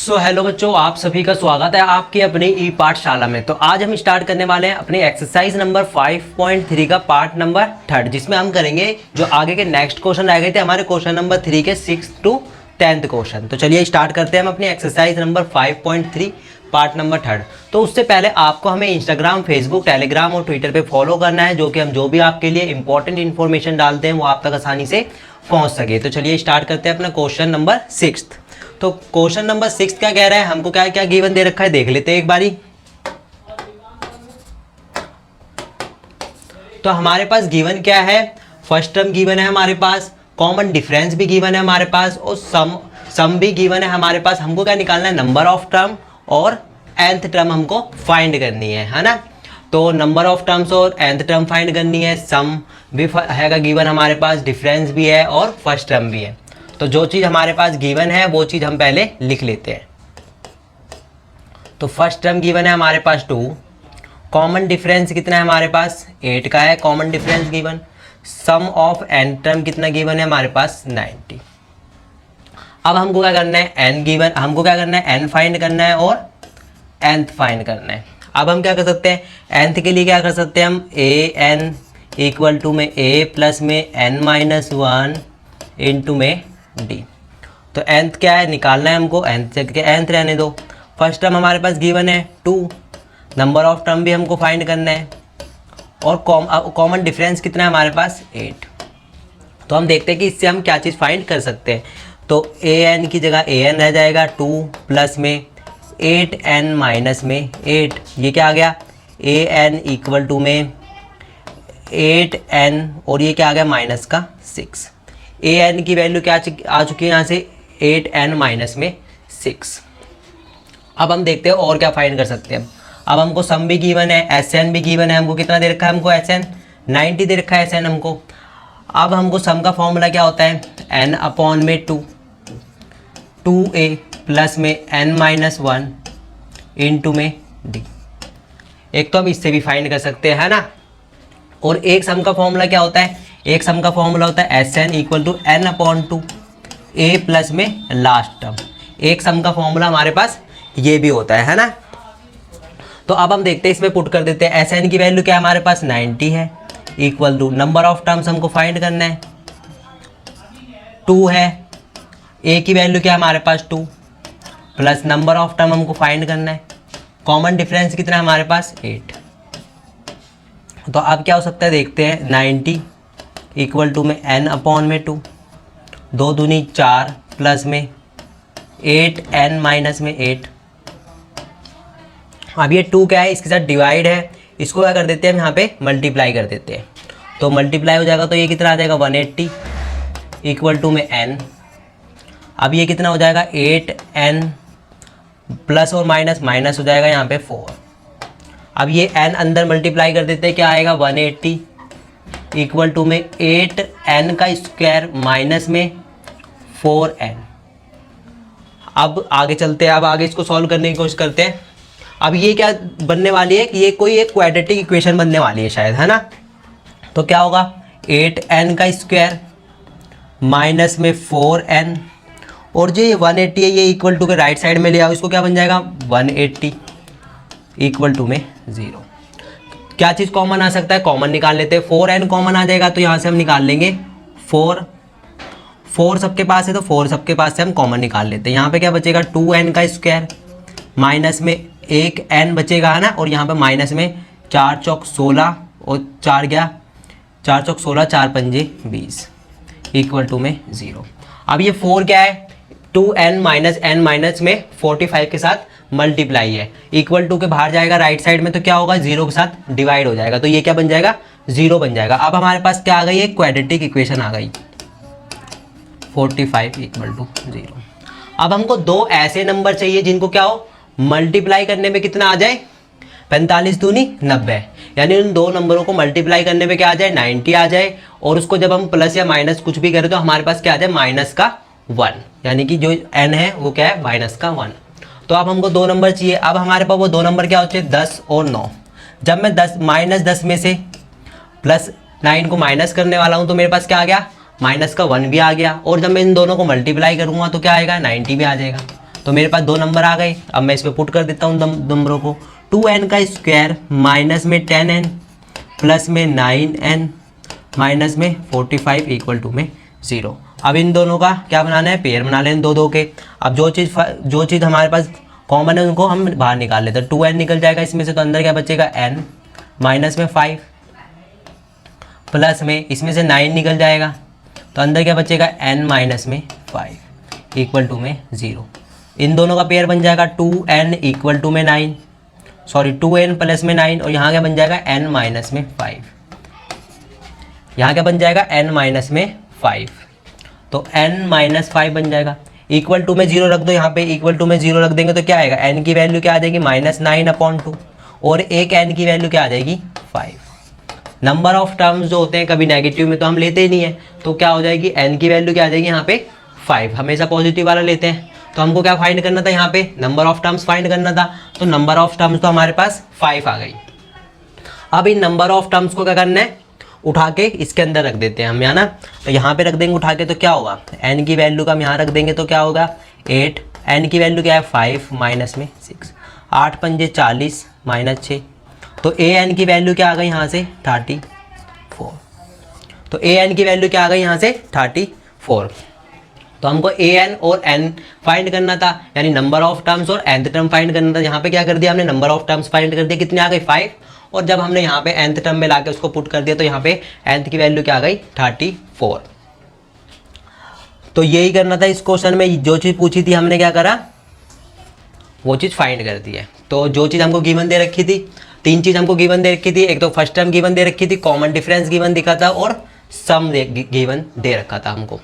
So hello बच्चों, आप सभी का स्वागत है आपकी अपनी ई पाठशाला में। तो आज हम स्टार्ट करने वाले हैं अपने एक्सरसाइज नंबर 5.3 का पार्ट नंबर 3, जिसमें हम करेंगे जो आगे के नेक्स्ट क्वेश्चन रह गए थे हमारे क्वेश्चन नंबर 3 के 6 to 10th क्वेश्चन। तो चलिए स्टार्ट करते हैं हम अपनी एक्सरसाइज नंबर 5.3 पार्ट नंबर 3। तो उससे पहले आपको हमें इंस्टाग्राम, फेसबुक, टेलीग्राम और ट्विटर पर फॉलो करना है, जो कि हम जो भी आपके लिए इंपॉर्टेंट इन्फॉर्मेशन डालते हैं वो आप तक आसानी से पहुँच सके। तो चलिए स्टार्ट करते हैं अपना क्वेश्चन नंबर 6। तो क्वेश्चन नंबर 6 क्या कह रहा है, हमको क्या क्या गिवन दे रखा है देख लेते हैं एक बारी। तो हमारे पास गिवन क्या है, फर्स्ट टर्म गिवन है हमारे पास, कॉमन डिफरेंस भी गिवन है हमारे पास और सम भी गिवन है हमारे पास। हमको क्या निकालना है, नंबर ऑफ टर्म और nth टर्म हमको फाइंड करनी है ना। तो नंबर ऑफ टर्म्स और nth टर्म फाइंड करनी है, सम भी है गिवन हमारे पास, डिफरेंस भी है और फर्स्ट टर्म भी है। तो जो चीज़ हमारे पास गिवन है वो चीज़ हम पहले लिख लेते हैं। तो फर्स्ट टर्म गिवन है हमारे पास 2, कॉमन डिफरेंस कितना है हमारे पास 8 का है common difference given, sum of n term कितना गिवन है हमारे पास 90। अब हमको क्या करना है, n गिवन, हमको क्या करना है n फाइंड करना है और nth फाइंड करना है। अब हम क्या कर सकते हैं, nth के लिए क्या कर सकते हैं हम, a n इक्वल टू में a प्लस में n-1 इंटू में d। तो nth क्या है निकालना है हमको, nth जगह nth रहने दो। फर्स्ट टर्म हमारे पास गिवन है 2, नंबर ऑफ टर्म भी हमको फाइंड करना है और कॉमन डिफरेंस कितना है हमारे पास 8। तो हम देखते हैं कि इससे हम क्या चीज़ फाइंड कर सकते हैं। तो an की जगह an रह जाएगा 2 प्लस में 8n माइनस में 8, ये क्या आ गया an इक्वल टू में 8n और ये क्या आ गया माइनस का 6। an की वैल्यू क्या आ चुकी है यहाँ से 8n माइनस में 6। अब हम देखते हैं और क्या फाइंड कर सकते हैं। अब हमको सम भी गिवन है, sn भी गिवन है, हमको कितना दे रखा है, हमको sn 90 दे रखा है sn हमको। अब हमको सम का फॉर्मूला क्या होता है, n अपॉन में 2, 2a प्लस में n-1 इंटू में d। एक तो हम इससे भी फाइंड कर सकते हैं है ना। और एक सम का फॉर्मूला क्या होता है, एक सम का फॉर्मूला होता है Sn equal to n upon 2 a plus में लास्ट टर्म। एक सम का फॉर्मूला हमारे पास ये भी होता है ना। तो अब हम देखते हैं, इसमें पुट कर देते हैं। Sn की वैल्यू क्या है हमारे पास 90 है equal to number of terms हमको फाइंड करना है 2 है, a की वैल्यू क्या है हमारे पास 2 प्लस नंबर ऑफ टर्म हमको फाइंड करना है, कॉमन डिफरेंस कितना है हमारे पास 8। तो अब क्या हो सकता है देखते हैं, 90 इक्वल टू में n अपॉन में 2, 2 दूनी 4 प्लस में 8n माइनस में 8। अब ये 2 क्या है, इसके साथ डिवाइड है, इसको क्या कर देते हैं हम यहाँ पे मल्टीप्लाई कर देते हैं। तो मल्टीप्लाई हो जाएगा तो ये कितना आ जाएगा 180 इक्वल टू में n। अब ये कितना हो जाएगा 8n प्लस और माइनस माइनस हो जाएगा यहाँ पे 4। अब ये n अंदर मल्टीप्लाई कर देते हैं, क्या आएगा 180 इक्वल टू में 8n का स्क्वायर माइनस में 4n। अब आगे चलते हैं, अब आगे इसको सॉल्व करने की कोशिश करते हैं। अब ये क्या बनने वाली है कि ये कोई एक क्वाड्रेटिक इक्वेशन बनने वाली है शायद, है ना। तो क्या होगा 8n का स्क्वायर माइनस में 4n और जो ये 180 है ये इक्वल टू के राइट साइड में ले आओ, इसको क्या बन जाएगा 180 इक्वल टू में 0। क्या चीज़ कॉमन आ सकता है, कॉमन निकाल लेते हैं। 4n कॉमन आ जाएगा तो यहाँ से हम निकाल लेंगे 4 सबके पास है तो 4 सबके पास से हम कॉमन निकाल लेते हैं। यहाँ पे क्या बचेगा 2n का स्क्वायर माइनस में 1n बचेगा है ना, और यहाँ पे माइनस में 4 चौक 16 और 4 गया 4 चौक 16 4 पंजे 20 इक्वल टू में 0। अब ये 4 क्या है 2n माइनस n माइनस में 45 के साथ मल्टीप्लाई है, इक्वल टू के बाहर जाएगा राइट साइड में तो क्या होगा 0 के साथ डिवाइड हो जाएगा, तो ये क्या बन जाएगा 0 बन जाएगा। अब हमारे पास क्या आ गई, एक क्वाड्रेटिक इक्वेशन आ गई 45 इक्वल टू 0। अब हमको दो ऐसे नंबर चाहिए जिनको क्या हो मल्टीप्लाई करने में कितना आ जाए 45 दूनी 90, यानी उन दो नंबरों को मल्टीप्लाई करने में क्या आ जाए 90 आ जाए, और उसको जब हम प्लस या माइनस कुछ भी करें तो हमारे पास क्या आ जाए माइनस का 1, यानी कि जो n है वो क्या है माइनस का 1। तो अब हमको दो नंबर चाहिए। अब हमारे पास वो दो नंबर क्या होते हैं 10 और 9। जब मैं -10 में से +9 को माइनस करने वाला हूँ तो मेरे पास क्या आ गया माइनस का 1 भी आ गया, और जब मैं इन दोनों को मल्टीप्लाई करूँगा तो क्या आएगा 90 भी आ जाएगा। तो मेरे पास 2 नंबर आ गए। अब मैं इसमें पुट कर देता हूँ नंबरों को। 2n का स्क्वायर माइनस में 10n प्लस में 9n माइनस में 45 इक्वल टू में 0। अब इन दोनों का क्या बनाना है, पेयर बना लें दो के। अब जो चीज़ हमारे पास कॉमन है उनको हम बाहर निकाल लेते हैं। 2n निकल जाएगा इसमें से, तो अंदर क्या बचेगा n माइनस में 5 प्लस में इसमें से 9 निकल जाएगा, तो अंदर क्या बचेगा n माइनस में 5 इक्वल टू में 0। इन दोनों का पेयर बन जाएगा 2n इक्वल टू में 9, सॉरी 2n प्लस में 9, और यहाँ क्या बन जाएगा n माइनस में 5, यहाँ क्या बन जाएगा n माइनस में 5, तो n माइनस 5 बन जाएगा। इक्वल टू में 0 रख दो, यहाँ पे इक्वल टू में 0 रख देंगे तो क्या आएगा, n की वैल्यू क्या आ जाएगी -9/2, और एक n की वैल्यू क्या आ जाएगी 5। नंबर ऑफ टर्म्स जो होते हैं कभी नेगेटिव में तो हम लेते ही नहीं है, तो क्या हो जाएगी n की वैल्यू क्या आ जाएगी यहाँ पे 5, हमेशा पॉजिटिव वाला लेते हैं। तो हमको क्या फाइंड करना था, यहाँ पे नंबर ऑफ टर्म्स फाइंड करना था, तो नंबर ऑफ टर्म्स तो हमारे पास 5 आ गई। अब इन नंबर ऑफ टर्म्स को क्या करना है, उठा के इसके अंदर रख देते हैं हम, यहाँ ना, तो यहाँ पे रख देंगे उठा के, तो क्या होगा n की वैल्यू का हम यहाँ रख देंगे तो क्या होगा 8, n की वैल्यू क्या है 5 माइनस में 6, 8 पंजे 40 माइनस 6, तो an की वैल्यू क्या आ गई यहाँ से 34, तो an की वैल्यू क्या आ गई यहाँ से 34। तो हमको an और n फाइंड करना था, यानी नंबर ऑफ टर्म्स और nth टर्म फाइंड करना था। यहाँ पे क्या कर दिया हमने, नंबर ऑफ टर्म्स फाइंड कर दिया, कितने आ गए 5, और जब हमने यहाँ पे nth टर्म में लाके उसको पुट कर दिया तो यहाँ पे nth की वैल्यू क्या आ गई 34। तो यही करना था इस क्वेश्चन में, जो चीज़ पूछी थी हमने क्या करा, वो चीज़ फाइंड कर दी है। तो जो चीज़ हमको गिवन दे रखी थी, 3 चीज़ हमको गिवन दे रखी थी, एक तो फर्स्ट टर्म गिवन दे रखी थी, कॉमन डिफरेंस गिवन दिखा था, और सम गिवन दे रखा था हमको।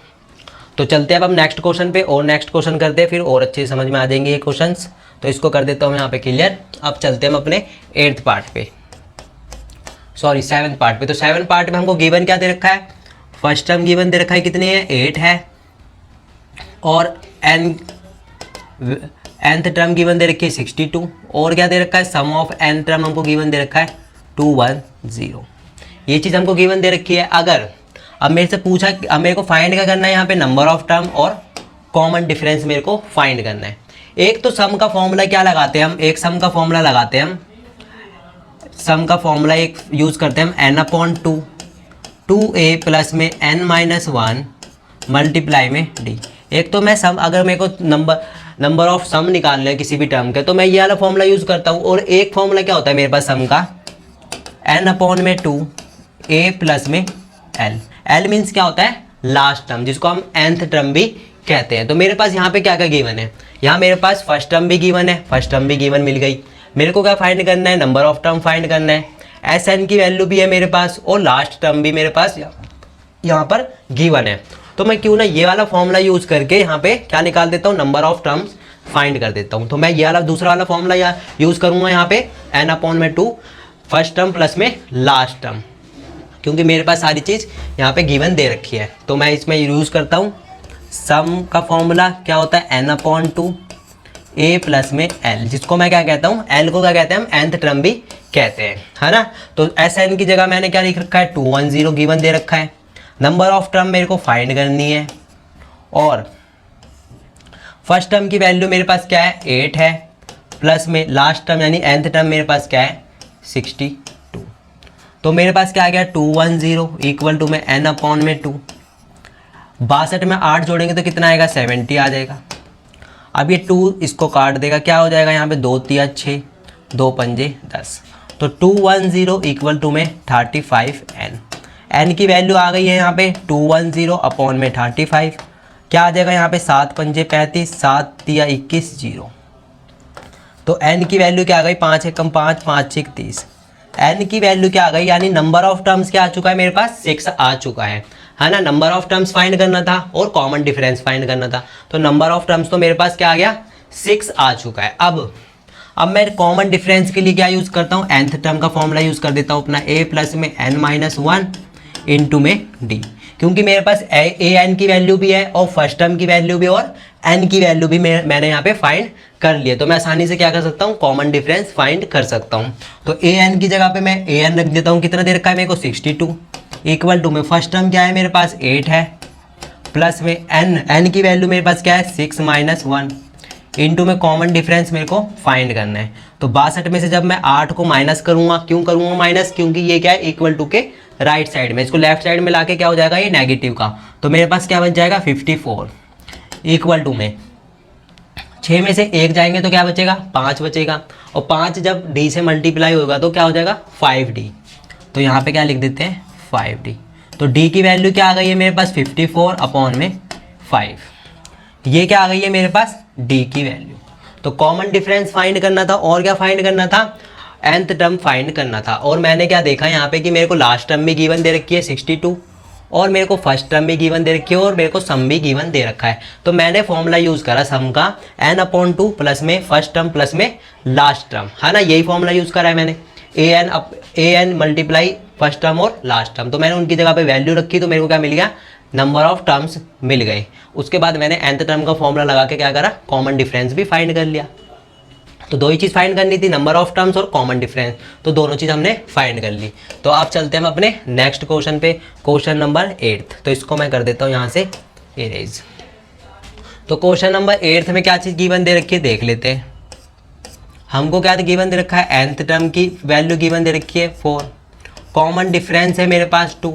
तो चलते हैं अब हम नेक्स्ट क्वेश्चन पे, और नेक्स्ट क्वेश्चन करते हैं, फिर और अच्छे समझ में आ जाएंगे ये क्वेश्चंस। तो इसको कर देता हूँ यहाँ पे क्लियर। अब चलते हैं हम अपने 8th पार्ट पे, सॉरी 7th पार्ट पे। तो 7th पार्ट में हमको गिवन क्या दे रखा है, फर्स्ट टर्म गिवन दे रखा है, कितने है 8 है, और nth टर्म गिवन दे रखी है 62, और क्या दे रखा है सम ऑफ n टर्म हमको गिवन दे रखा है 210। ये चीज़ हमको गिवन दे रखी है। अगर अब मेरे से पूछा, अब मेरे को फाइंड क्या करना है, यहाँ पे नंबर ऑफ टर्म और कॉमन डिफरेंस मेरे को फाइंड करना है। एक तो सम का फॉर्मूला क्या लगाते हैं हम, एक सम का फॉर्मूला लगाते हैं हम, सम का फॉर्मूला एक यूज़ करते हैं हम n/2, 2a प्लस में n-1 मल्टीप्लाई में d। एक तो मैं सम, अगर मेरे को नंबर ऑफ सम निकालना है किसी भी टर्म के, तो मैं ये वाला फॉर्मूला यूज़ करता हूँ। और एक फॉर्मूला क्या होता है मेरे पास सम का, n/2 a प्लस में l। l मीन्स क्या होता है लास्ट टर्म, जिसको हम nth टर्म भी कहते हैं। तो मेरे पास यहाँ पे क्या क्या गिवन है, यहाँ मेरे पास फर्स्ट टर्म भी गिवन है, फर्स्ट टर्म भी गिवन मिल गई। मेरे को क्या फाइंड करना है, नंबर ऑफ टर्म फाइंड करना है, Sn की वैल्यू भी है मेरे पास, और लास्ट टर्म भी मेरे पास यहाँ पर गिवन है। तो मैं क्यों ना ये वाला फॉर्मूला यूज़ करके यहाँ पे क्या निकाल देता हूँ, नंबर ऑफ टर्म्स फाइंड कर देता हूँ। तो मैं ये वाला दूसरा वाला फॉर्मूला यूज़ करूँगा यहाँ पे n/2 फर्स्ट टर्म प्लस में लास्ट टर्म, क्योंकि मेरे पास सारी चीज़ यहाँ पे गिवन दे रखी है। तो मैं इसमें यूज़ करता हूँ सम का फॉर्मूला क्या होता है n/2 a प्लस में l, जिसको मैं क्या कहता हूँ, l को क्या कहते हैं हम nth टर्म भी कहते हैं, है ना। तो Sn की जगह मैंने क्या लिख रखा है 210 गिवन दे रखा है। नंबर ऑफ टर्म मेरे को फाइंड करनी है, और फर्स्ट टर्म की वैल्यू मेरे पास क्या है 8 है, प्लस में लास्ट टर्म यानी nth टर्म मेरे पास क्या है 62। तो मेरे पास क्या आ गया 210 इक्वल टू में n/2, 62 में 8 जोड़ेंगे तो कितना आएगा 70 आ जाएगा। अब ये 2 इसको काट देगा, क्या हो जाएगा यहाँ पे 2 3 6, 2 पंजे 10, तो 210 इक्वल टू में 35n। n की वैल्यू आ गई है यहाँ पे 210 अपॉन में 35, क्या आ जाएगा यहाँ पे 7 पंजे 35, 7 3 21 0। तो n की वैल्यू क्या आ गई 5 एकम 5, 5 6 30। n की वैल्यू क्या आ गई, यानी नंबर ऑफ टर्म्स क्या आ चुका है मेरे पास 6 आ चुका है ना। नंबर ऑफ टर्म्स फाइंड करना था और कॉमन डिफरेंस फाइंड करना था, तो नंबर ऑफ टर्म्स तो मेरे पास क्या आ गया 6 आ चुका है। अब मैं कॉमन डिफरेंस के लिए क्या यूज़ करता हूँ, nth टर्म का फॉर्मूला यूज़ कर देता हूँ अपना a प्लस में n-1 इंटू में d, क्योंकि मेरे पास a n की वैल्यू भी है और फर्स्ट टर्म की वैल्यू भी और n की वैल्यू भी मैंने यहाँ पे फाइंड कर लिया। तो मैं आसानी से क्या कर सकता हूँ, कॉमन डिफरेंस फाइंड कर सकता हूँ। तो a n की जगह पे मैं a n रख देता हूँ, कितना दे रखा है मेरे को 62 इक्वल टू में फर्स्ट टर्म क्या है मेरे पास 8 है, प्लस में n की वैल्यू मेरे पास क्या है 6 - 1 इनटू में कॉमन डिफरेंस मेरे को फाइंड करना है। तो 62 में से जब मैं 8 को माइनस करूंगा, क्यों करूंगा माइनस, क्योंकि ये क्या है इक्वल टू के राइट साइड में, इसको लेफ्ट साइड में लाके क्या हो जाएगा ये नेगेटिव का, तो मेरे पास क्या बच जाएगा 54 इक्वल टू में 6 में से 1 जाएंगे तो क्या बचेगा 5 बचेगा, और 5 जब d से मल्टीप्लाई होगा तो क्या हो जाएगा 5d। तो यहाँ पे क्या लिख देते हैं 5d। तो d की वैल्यू क्या आ गई है मेरे पास 54 अपॉन में 5। ये क्या आ गई है मेरे पास d की वैल्यू। तो कॉमन डिफरेंस फाइंड करना था, और क्या फाइंड करना था nth टर्म फाइंड करना था। और मैंने क्या देखा यहाँ पे कि मेरे को लास्ट टर्म भी गिवन दे रखी है 62, और मेरे को फर्स्ट टर्म भी गिवन दे रखी है, और मेरे को सम भी गिवन दे रखा है। तो मैंने फॉर्मूला यूज़ करा सम का n/2 प्लस में फर्स्ट टर्म प्लस में लास्ट टर्म, है ना, यही फॉर्मूला यूज़ करा है मैंने, an मल्टीप्लाई फर्स्ट टर्म और लास्ट टर्म। तो मैंने उनकी जगह पे वैल्यू रखी, तो मेरे को क्या मिल गया नंबर ऑफ टर्म्स मिल गए। उसके बाद मैंने nth टर्म का फॉर्मूला लगा के क्या करा कॉमन डिफरेंस भी फाइंड कर लिया। तो दो ही चीज़ फाइंड करनी थी, नंबर ऑफ टर्म्स और कॉमन डिफरेंस, तो दोनों चीज़ हमने फाइंड कर ली। तो आप चलते हैं हम अपने नेक्स्ट क्वेश्चन पे, क्वेश्चन नंबर 8। तो इसको मैं कर देता हूँ यहाँ से इरेज। तो क्वेश्चन नंबर 8 में क्या चीज़ गिवन दे रखी है देख लेते हैं। हमको क्या गिवन दे रखा है nth टर्म की वैल्यू गिवन दे रखी है 4, कॉमन डिफरेंस है मेरे पास 2,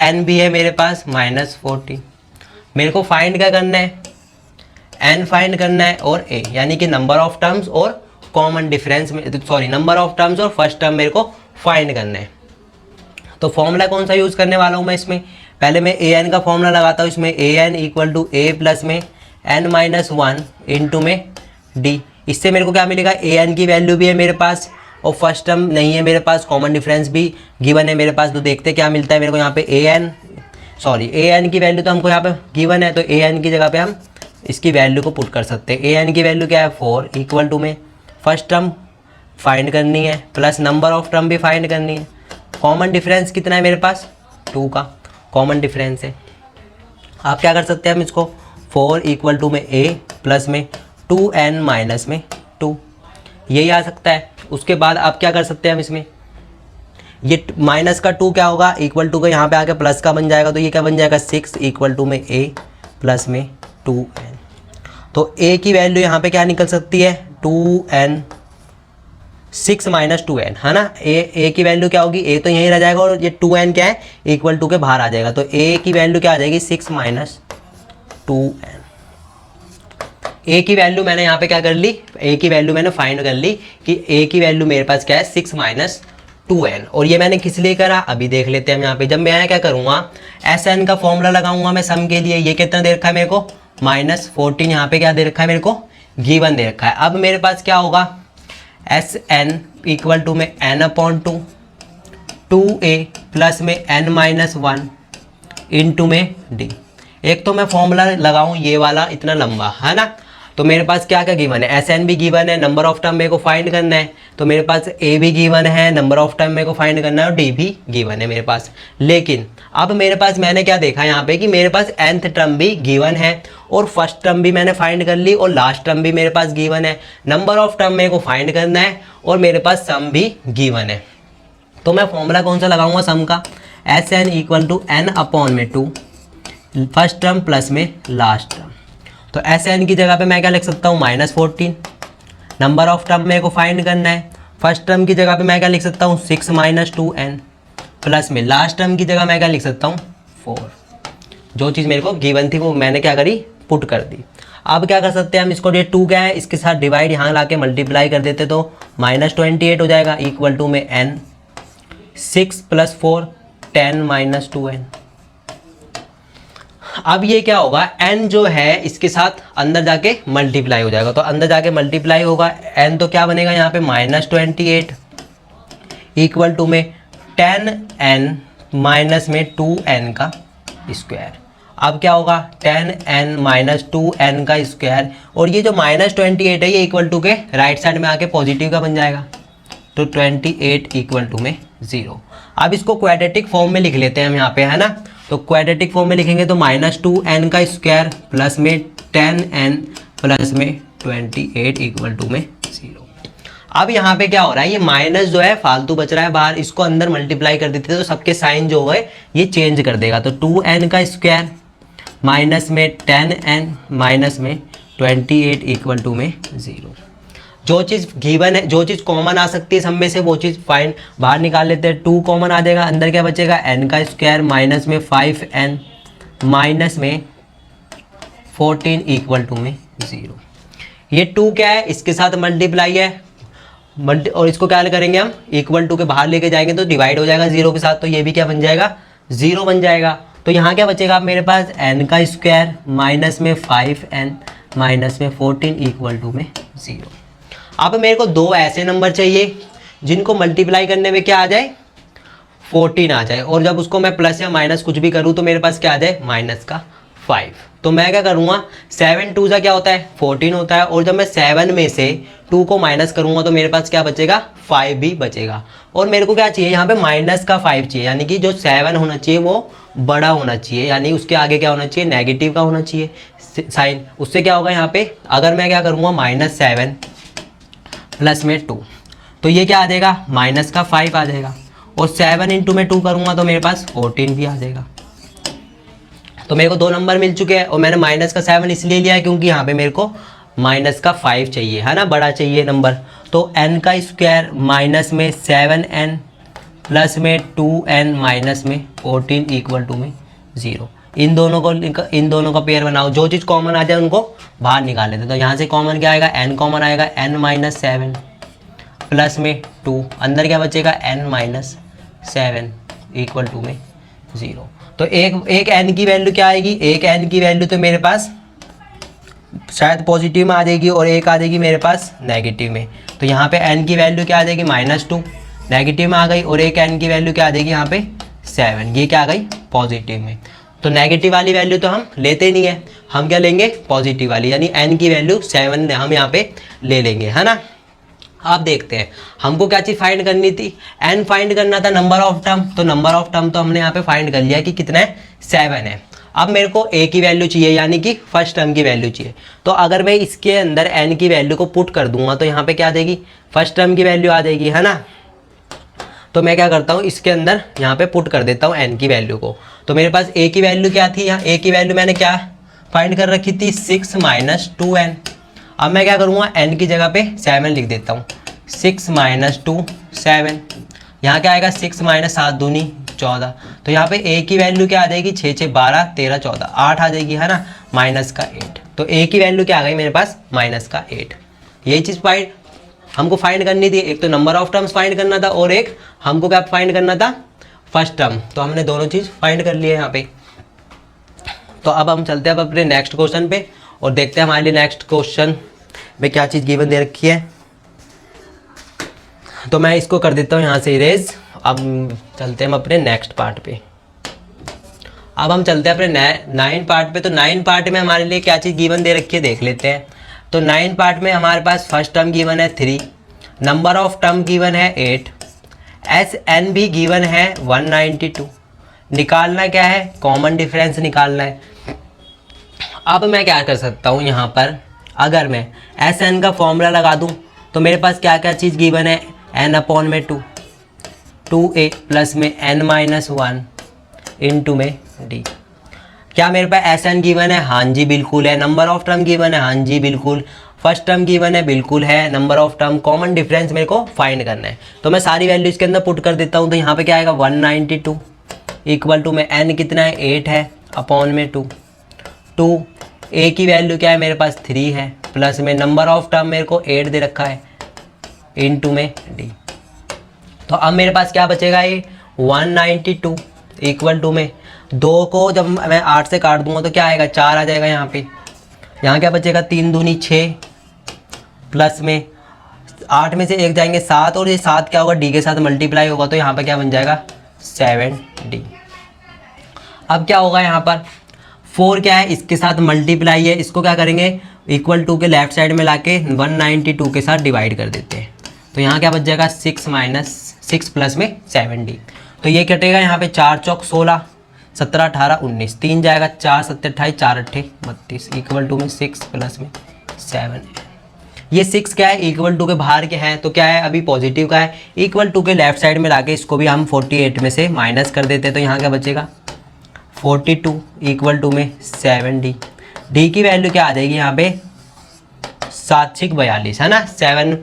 n भी है मेरे पास -40। मेरे को फाइंड क्या करना है n फाइंड करना है और a, यानी कि नंबर ऑफ टर्म्स और कॉमन डिफरेंस में, सॉरी नंबर ऑफ टर्म्स और फर्स्ट टर्म मेरे को फाइंड करना है। तो फॉर्मूला कौन सा यूज़ करने वाला हूँ मैं इसमें, पहले मैं an का फॉर्मूला लगाता हूँ इसमें, an equal to a plus में n-1 इंटू में d। इससे मेरे को क्या मिलेगा an की वैल्यू भी है मेरे पास और फर्स्ट टर्म नहीं है मेरे पास, कॉमन डिफरेंस भी गिवन है मेरे पास। तो देखते क्या मिलता है मेरे को यहाँ पे an की वैल्यू तो हमको यहाँ पे गिवन है, तो an की जगह पे हम इसकी वैल्यू को पुट कर सकते हैं। an की वैल्यू क्या है 4 इक्वल टू में फर्स्ट टर्म फाइंड करनी है प्लस नंबर ऑफ टर्म भी फाइंड करनी है। कॉमन डिफरेंस कितना है मेरे पास 2 का कॉमन डिफरेंस है। आप क्या कर सकते हैं हम इसको 4 इक्वल टू में a प्लस में 2n माइनस में 2, यही आ सकता है। उसके बाद आप क्या कर सकते हैं हम इसमें, ये माइनस का 2 क्या होगा इक्वल टू का यहाँ पे आके प्लस का बन जाएगा, तो ये क्या बन जाएगा 6 इक्वल टू में a प्लस में 2n। तो a की वैल्यू यहाँ पे क्या निकल सकती है 2n, 6 माइनस 2n, है ना। a की वैल्यू क्या होगी, a तो यहीं रह जाएगा और ये 2n क्या है इक्वल टू के बाहर आ जाएगा, तो a की वैल्यू क्या आ जाएगी 6 माइनस 2n। a की वैल्यू मैंने यहाँ पे क्या कर ली, a की वैल्यू मैंने फाइंड कर ली कि a की वैल्यू मेरे पास क्या है 6 माइनस 2n। और ये मैंने किस लिए करा अभी देख लेते हैं हम यहाँ पे। जब मैं क्या करूँगा Sn का फॉर्मूला लगाऊंगा मैं सम के लिए, ये कितना दे रखा है मेरे को -14, यहाँ पे क्या दे रखा है मेरे को गिवन दे रखा है। अब मेरे पास क्या होगा Sn इक्वल टू में n/2 2a प्लस में n-1 इंटू में d। एक तो मैं फॉर्मूला लगाऊं ये वाला इतना लंबा, है ना। तो मेरे पास क्या क्या गिवन है, Sn भी गिवन है, नंबर ऑफ टर्म मेरे को फाइंड करना है, तो मेरे पास a भी गिवन है, नंबर ऑफ टर्म मेरे को फाइंड करना है और d भी गिवन है मेरे पास। लेकिन अब मेरे पास मैंने क्या देखा यहाँ पे कि मेरे पास nth टर्म भी गिवन है और फर्स्ट टर्म भी मैंने फाइंड कर ली और लास्ट टर्म भी मेरे पास गिवन है, नंबर ऑफ टर्म मेरे को फाइंड करना है और मेरे पास सम भी गिवन है। तो मैं फॉर्मूला कौन सा लगाऊंगा सम का, Sn equal to n/2 first term plus में लास्ट टर्म। तो Sn की जगह पे मैं क्या लिख सकता हूँ -14, नंबर ऑफ टर्म मेरे को फाइंड करना है, फर्स्ट टर्म की जगह पे मैं क्या लिख सकता हूँ 6 माइनस 2n प्लस में लास्ट टर्म की जगह मैं क्या लिख सकता हूँ 4। जो चीज़ मेरे को गिवन थी वो मैंने क्या करी पुट कर दी। अब क्या कर सकते हैं हम इसको, ये 2 क्या है इसके साथ डिवाइड यहाँ ला के मल्टीप्लाई कर देते तो -28 हो जाएगा इक्वल टू में n 6 + 4 10 - 2n। अब ये क्या होगा n जो है इसके साथ अंदर जाके मल्टीप्लाई हो जाएगा, तो अंदर जाके मल्टीप्लाई होगा n तो क्या बनेगा यहाँ पे -28 इक्वल टू में 10n माइनस में 2n का स्क्वायर। अब क्या होगा 10n माइनस 2n का स्क्वायर, और ये जो -28 है ये इक्वल टू के राइट साइड में आके पॉजिटिव का बन जाएगा, तो 28 इक्वल टू में 0। अब इसको क्वाड्रेटिक फॉर्म में लिख लेते हैं हम यहाँ पे, है ना। तो क्वाड्रेटिक फॉर्म में लिखेंगे तो -2n का स्क्वायर प्लस में 10n प्लस में 28 इक्वल टू में 0। अब यहाँ पे क्या हो रहा है, ये माइनस जो है फालतू बच रहा है बाहर, इसको अंदर मल्टीप्लाई कर देते तो सबके साइन जो है ये चेंज कर देगा। तो 2n का स्क्वायर माइनस में 10n माइनस में 28 इक्वल टू में 0। जो चीज़ गिवन है, जो चीज़ कॉमन आ सकती है सब में से, वो चीज़ फाइंड बाहर निकाल लेते हैं। 2 कॉमन आ जाएगा, अंदर क्या बचेगा n का स्क्वायर माइनस में 5n माइनस में 14 इक्वल टू में 0। ये 2 क्या है, इसके साथ मल्टीप्लाई है, और इसको क्या करेंगे हम, इक्वल टू के बाहर लेके जाएंगे तो डिवाइड हो जाएगा 0 के साथ, तो ये भी क्या बन जाएगा 0 बन जाएगा। तो यहाँ क्या बचेगा मेरे पास n का स्क्वायर माइनस में 5n माइनस में 14 इक्वल टू में 0। अब मेरे को 2 ऐसे नंबर चाहिए जिनको मल्टीप्लाई करने में क्या आ जाए 14 आ जाए, और जब उसको मैं प्लस या माइनस कुछ भी करूँ तो मेरे पास क्या आ जाए माइनस का 5। तो मैं क्या करूँगा 7 2 क्या होता है 14 होता है, और जब मैं 7 में से 2 को माइनस करूँगा तो मेरे पास क्या बचेगा 5 भी बचेगा। और मेरे को क्या चाहिए यहाँ पे माइनस का 5 चाहिए, यानी कि जो 7 होना चाहिए वो बड़ा होना चाहिए, यानी उसके आगे क्या होना चाहिए नेगेटिव का होना चाहिए साइन। उससे क्या होगा यहाँ पे, अगर मैं क्या करूँगा -7 प्लस में 2 तो ये क्या आ जाएगा माइनस का 5 आ जाएगा, और 7 इंटू में 2 करूँगा तो मेरे पास 14 भी आ जाएगा। तो मेरे को 2 नंबर मिल चुके हैं, और मैंने माइनस का 7 इसलिए लिया है क्योंकि यहाँ पे मेरे को माइनस का 5 चाहिए, है ना, बड़ा चाहिए नंबर। तो n का स्क्वायर माइनस में 7n प्लस में 2n माइनस में 14 इक्वल टू में 0। इन दोनों का पेयर बनाओ, जो चीज़ कॉमन आ जाए उनको बाहर निकाल लेते। तो यहाँ से कॉमन क्या आएगा, n कॉमन आएगा, n माइनस 7 प्लस में 2, अंदर क्या बचेगा n माइनस 7 इक्वल टू में 0। तो एक n की वैल्यू क्या आएगी, एक n की वैल्यू तो मेरे पास शायद पॉजिटिव में आ जाएगी, और एक आ जाएगी मेरे पास नेगेटिव में। तो यहाँ पे n की वैल्यू क्या आ जाएगी -2 नेगेटिव में आ गई, और एक n की वैल्यू क्या आ जाएगी यहाँ पे 7, ये क्या आ गई पॉजिटिव में। तो नेगेटिव वाली वैल्यू तो हम लेते नहीं है, हम क्या लेंगे पॉजिटिव वाली, यानी n की वैल्यू 7 हम यहाँ पे ले लेंगे, है ना। आप देखते हैं हमको क्या चीज़ फाइंड करनी थी, n फाइंड करना था नंबर ऑफ टर्म। तो नंबर ऑफ टर्म तो हमने यहाँ पे फाइंड कर लिया कि कितना है 7 है। अब मेरे को a की वैल्यू चाहिए, यानी कि फर्स्ट टर्म की वैल्यू चाहिए। तो अगर मैं इसके अंदर n की वैल्यू को पुट कर दूंगा तो यहाँ पे क्या आ जाएगी फर्स्ट टर्म की वैल्यू आ जाएगी, है ना। तो मैं क्या करता हूँ इसके अंदर यहाँ पे पुट कर देता हूँ n की वैल्यू को। तो मेरे पास a की वैल्यू क्या थी, यहाँ a की वैल्यू मैंने क्या फाइंड कर रखी थी 6 माइनस 2n। अब मैं क्या करूँगा n की जगह पे 7 लिख देता हूँ, 6 माइनस 2 7, यहाँ क्या आएगा 6 माइनस 7 दूनी 14। तो यहाँ पे a की वैल्यू क्या आ जाएगी 6 6 12 13 14 8 आ जाएगी, है ना, माइनस का 8। तो a की वैल्यू क्या आ गई मेरे पास माइनस का 8। यही चीज़ हमको फाइंड करनी थी, एक तो नंबर ऑफ टर्म्स फाइंड करना था, और एक हमको क्या फाइंड करना था फर्स्ट टर्म। तो हमने दोनों चीज़ फाइंड कर लिए यहाँ पे। तो अब हम चलते हैं अब अपने नेक्स्ट क्वेश्चन पे, और देखते हैं हमारे लिए नेक्स्ट क्वेश्चन में क्या चीज़ गिवन दे रखी है। तो मैं इसको कर देता हूँ यहाँ से इरेज। अब चलते हैं हम अपने नेक्स्ट पार्ट पे। अब हम चलते हैं अपने 9 पार्ट पे। तो 9 पार्ट में हमारे लिए क्या चीज़ गिवन दे रखी है देख लेते हैं। तो 9 पार्ट में हमारे पास फर्स्ट टर्म गिवन है 3, नंबर ऑफ टर्म गिवन है 8, SN भी गिवन है 192। निकालना क्या है, कॉमन डिफरेंस निकालना है। अब मैं क्या कर सकता हूँ यहाँ पर, अगर मैं SN का फॉर्मूला लगा दूँ तो मेरे पास क्या क्या चीज़ गिवन है, n/2 2a प्लस में n-1 इंटू में d। क्या मेरे पास SN गिवन है, हाँ जी बिल्कुल है। नंबर ऑफ टर्म गिवन है, हाँ जी बिल्कुल। फर्स्ट टर्म गिवन है, बिल्कुल है। Number of term, common difference मेरे को फाइंड करना है। तो मैं सारी वैल्यू इसके अंदर पुट कर देता हूँ। तो यहाँ पे क्या आएगा 192 इक्वल टू में n कितना है 8 है अपॉन में 2 a की वैल्यू क्या है मेरे पास 3 है, प्लस में नंबर ऑफ टर्म मेरे को 8 दे रखा है इंटू में d। तो अब मेरे पास क्या बचेगा, ये 192 इक्वल टू में 2 को जब मैं 8 से काट दूंगा तो क्या आएगा 4 आ जाएगा यहाँ पे। यहाँ क्या बचेगा 3 दूनी 6 प्लस में 8 में से 1 जाएंगे 7, और ये 7 क्या होगा d के साथ मल्टीप्लाई होगा, तो यहाँ पर क्या बन जाएगा 7d। अब क्या होगा यहाँ पर 4 क्या है इसके साथ मल्टीप्लाई है, इसको क्या करेंगे इक्वल टू के लेफ्ट साइड में लाके 192 के साथ डिवाइड कर देते हैं। तो यहाँ क्या बच जाएगा 6 प्लस में 7d। तो ये कटेगा यहाँ पे 4 चौक 16 17 18 19, 3 जाएगा 4 7 28 4 8 32 इक्वल टू में 6 प्लस में 7। ये 6 क्या है इक्वल टू के बाहर के हैं, तो क्या है अभी पॉजिटिव का है। इक्वल टू के लेफ्ट साइड में लाके इसको भी हम 48 में से माइनस कर देते हैं। तो यहाँ क्या बचेगा 42 इक्वल टू में 7d। d की वैल्यू क्या आ जाएगी यहाँ पे 7 6 42 है ना, 7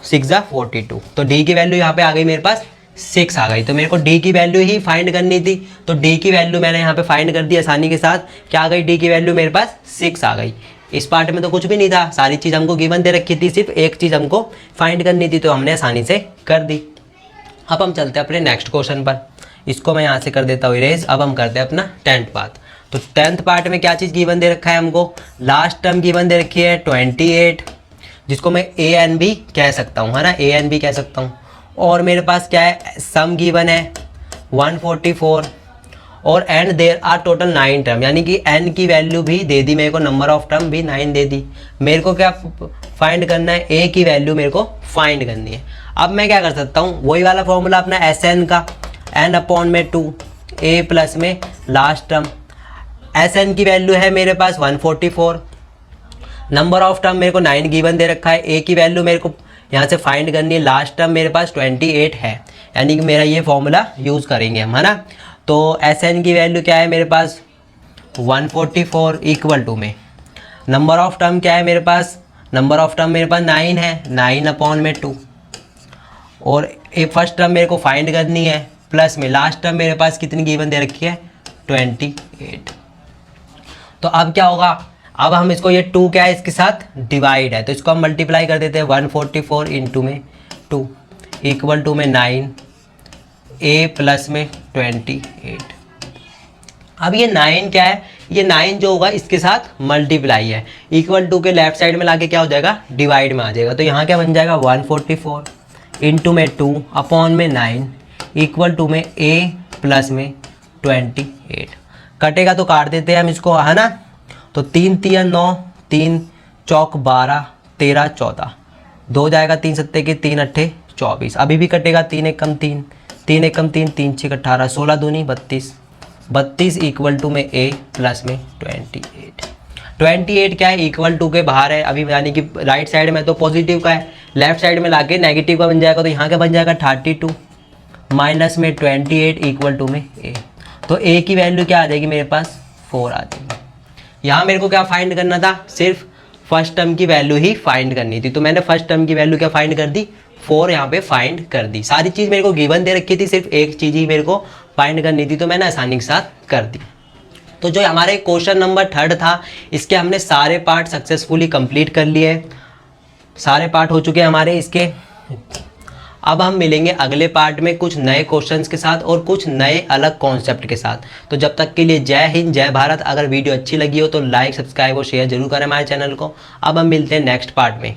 6 42। तो डी की वैल्यू यहाँ पे आ गई मेरे पास 6 आ गई। तो मेरे को डी की वैल्यू ही फाइंड करनी थी, तो डी की वैल्यू मैंने यहाँ पे फाइंड कर दी आसानी के साथ। क्या आ गई डी की वैल्यू मेरे पास 6 आ गई। इस पार्ट में तो कुछ भी नहीं था, सारी चीज़ हमको गिवन दे रखी थी, सिर्फ एक चीज़ हमको फाइंड करनी थी, तो हमने आसानी से कर दी। अब हम चलते हैं अपने नेक्स्ट क्वेश्चन पर। इसको मैं यहाँ से कर देता हूँ इरेज। अब हम करते हैं अपना 10th पार्ट। तो 10th पार्ट में क्या चीज़ गिवन दे रखा है हमको, लास्ट टर्म गिवन दे रखी है 28, जिसको मैं ए एन भी कह सकता हूँ, है ना, ए एन भी कह सकता हूँ। और मेरे पास क्या है, सम गिवन है 144 और and there are total 9 term, यानी कि एन की वैल्यू भी दे दी मेरे को, नंबर ऑफ टर्म भी 9 दे दी। मेरे को क्या फाइंड करना है, ए की वैल्यू मेरे को फाइंड करनी है। अब मैं क्या कर सकता हूँ, वही वाला फॉर्मूला अपना एस एन का, एन अपॉन में 2 ए प्लस में लास्ट टर्म। एस एन की वैल्यू है मेरे पास 144, नंबर ऑफ टर्म मेरे को 9 गिवन दे रखा है, ए की वैल्यू मेरे को यहाँ से फाइंड करनी है, लास्ट टर्म मेरे पास 28 है, यानी कि मेरा ये फॉर्मूला यूज़ करेंगे हम, है ना। तो एस एन की वैल्यू क्या है मेरे पास 144 इक्वल टू में नंबर ऑफ टर्म क्या है मेरे पास, नंबर ऑफ टर्म मेरे पास 9 है, 9 अपॉन में 2, और ए फर्स्ट टर्म मेरे को फाइंड करनी है, प्लस में लास्ट टर्म मेरे पास कितनी गिवन दे रखी है 28। तो अब क्या होगा, अब हम इसको, ये 2 क्या है इसके साथ डिवाइड है, तो इसको हम मल्टीप्लाई कर देते हैं 144 इंटू में 2 इक्वल टू में 9 ए प्लस में 28। अब ये 9 क्या है, ये 9 जो होगा इसके साथ मल्टीप्लाई है, इक्वल टू के लेफ्ट साइड में लाके क्या हो जाएगा, डिवाइड में आ जाएगा। तो यहाँ क्या बन जाएगा 144 इंटू में 2 अपॉन में 9 इक्वल टू में ए प्लस में 28। कटेगा तो काट देते हैं हम इसको, है ना। तो 3 3 9, 3 चौक 12, 13 14, 2 जाएगा 3 सत्ते के 3 अट्ठे 24, अभी भी कटेगा 3 एक कम 3, 3 एक कम 3, 3 6 18, 16 दूनी 32, 32 इक्वल टू में ए प्लस में 28। 28 क्या है, इक्वल टू के बाहर है अभी, यानी कि राइट साइड में तो पॉजिटिव का है, लेफ्ट साइड में लाके नेगेटिव का बन जाएगा। तो यहाँ क्या बन जाएगा 32 माइनस में 28 इक्वल टू में ए। तो ए की वैल्यू क्या आ जाएगी मेरे पास 4 आ जाएगी। यहाँ मेरे को क्या फाइंड करना था, सिर्फ फर्स्ट टर्म की वैल्यू ही फाइंड करनी थी, तो मैंने फर्स्ट टर्म की वैल्यू क्या फाइंड कर दी 4 यहाँ पे फाइंड कर दी। सारी चीज़ मेरे को गिवन दे रखी थी, सिर्फ एक चीज़ ही मेरे को फाइंड करनी थी, तो मैंने आसानी के साथ कर दी। तो जो हमारे क्वेश्चन नंबर 3 था, इसके हमने सारे पार्ट सक्सेसफुली कंप्लीट कर लिए, सारे पार्ट हो चुके हैं हमारे इसके। अब हम मिलेंगे अगले पार्ट में कुछ नए क्वेश्चंस के साथ और कुछ नए अलग कॉन्सेप्ट के साथ। तो जब तक के लिए जय हिंद जय भारत। अगर वीडियो अच्छी लगी हो तो लाइक सब्सक्राइब और शेयर जरूर करें हमारे चैनल को। अब हम मिलते हैं नेक्स्ट पार्ट में।